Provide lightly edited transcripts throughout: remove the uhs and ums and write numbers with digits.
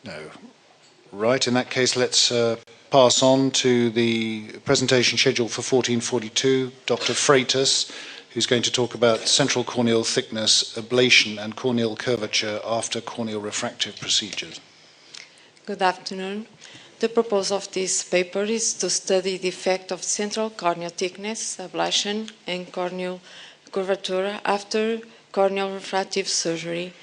No. Right, in that case, let's pass on to the presentation scheduled for 14:42, Dr. Freitas, who's going to talk about central corneal thickness, ablation and corneal curvature after corneal refractive procedures. Good afternoon. The purpose of this paper is to study the effect of central corneal thickness, ablation, and corneal curvature after corneal refractive surgery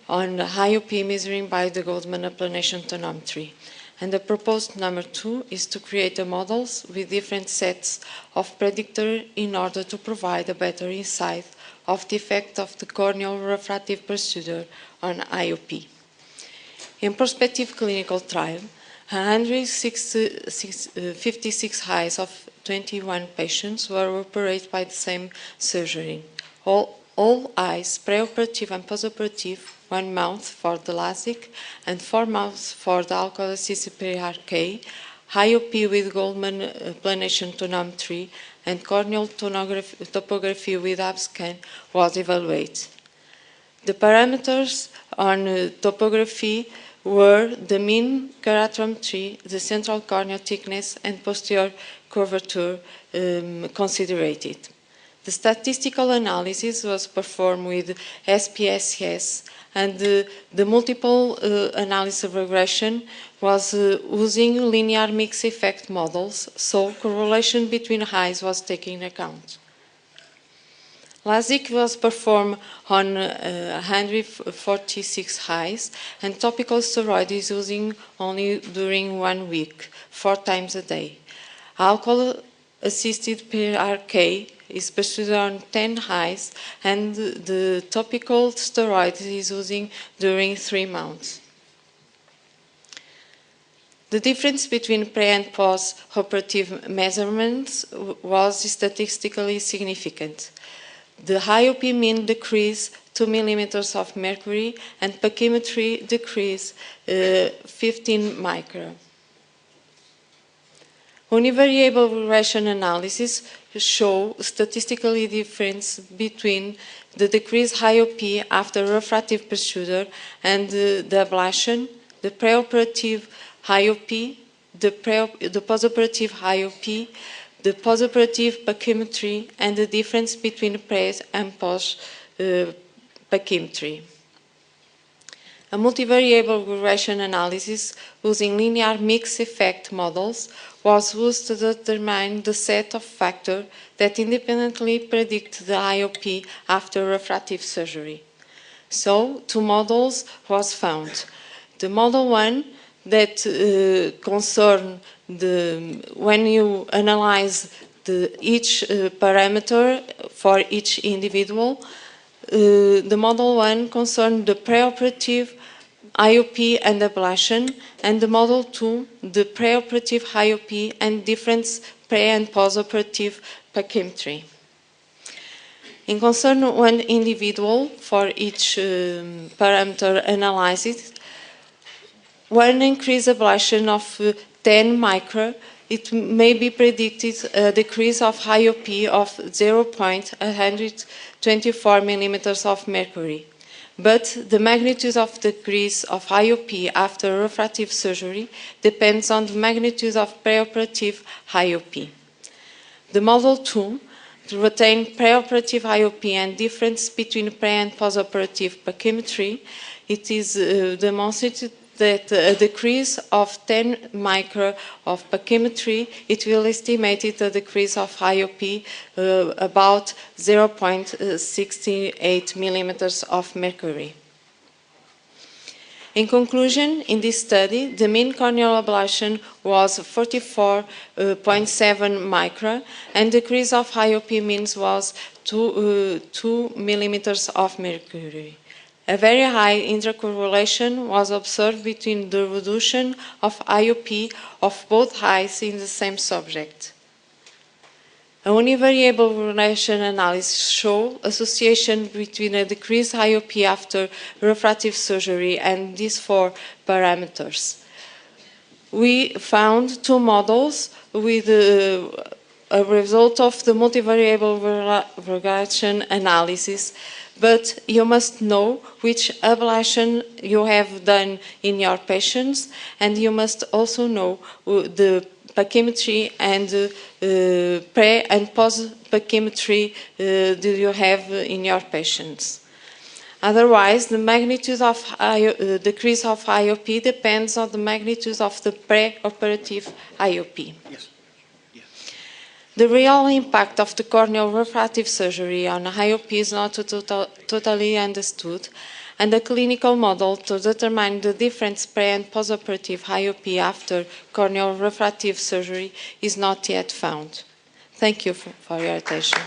on IOP measuring by the Goldmann applanation tonometry. And the proposed number 2 is to create the models with different sets of predictors in order to provide a better insight of the effect of the corneal refractive procedure on IOP. In prospective clinical trial, 156 eyes of 21 patients were operated by the same surgery. All eyes, preoperative and postoperative, 1 month for the LASIK and 4 months for the alcohol-assisted PRK, IOP with Goldmann applanation tonometry, and corneal topography with Abscan was evaluated. The parameters on topography were the mean keratometry, the central corneal thickness, and posterior curvature considered. The statistical analysis was performed with SPSS, and the multiple analysis regression was using linear mixed effect models, so correlation between eyes was taken into account. LASIK was performed on 146 eyes, and topical steroid is using only during 1 week, 4 times a day. Alcohol-assisted PRK is pursued on 10 eyes, and the topical steroid is using during 3 months. The difference between pre- and post-operative measurements was statistically significant. The IOP mean decrease 2 millimeters of mercury, and pachymetry decrease 15 micron. Univariable regression analysis show statistically difference between the decreased IOP after refractive procedure and the ablation, the preoperative IOP, the postoperative IOP, the postoperative pachymetry, and the difference between pre and post pachymetry. A multivariable regression analysis using linear mixed effect models was used to determine the set of factors that independently predict the IOP after refractive surgery. So, 2 models was found. The model 1 that concern when you analyze each parameter for each individual, the model 1 concerned the preoperative IOP and ablation, and the model 2, the preoperative IOP and different pre- and postoperative pachymetry. In concern one individual for each parameter analyzed, one increased ablation of 10 micron, it may be predicted a decrease of IOP of 0.124 millimeters of mercury. But the magnitude of decrease of IOP after refractive surgery depends on the magnitude of preoperative IOP. The model 2 to retain preoperative IOP and difference between pre- and postoperative pachymetry, it is demonstrated that a decrease of 10 micron of pachymetry, it will estimate a decrease of IOP about 0.68 millimeters of mercury. In conclusion, in this study, the mean corneal ablation was 44.7 micron, and decrease of IOP means was 2 millimeters of mercury. A very high intercorrelation was observed between the reduction of IOP of both eyes in the same subject. A univariable regression analysis show association between a decreased IOP after refractive surgery and these 4 parameters. We found 2 models with a result of the multivariable regression analysis, but you must know which ablation you have done in your patients, and you must also know the pachymetry and pre and post pachymetry do you have in your patients. Otherwise, the magnitude of decrease of IOP depends on the magnitude of the pre-operative IOP. Yes. Yeah. The real impact of the corneal refractive surgery on IOP is not totally understood, and a clinical model to determine the difference pre- and postoperative IOP after corneal refractive surgery is not yet found. Thank you for your attention.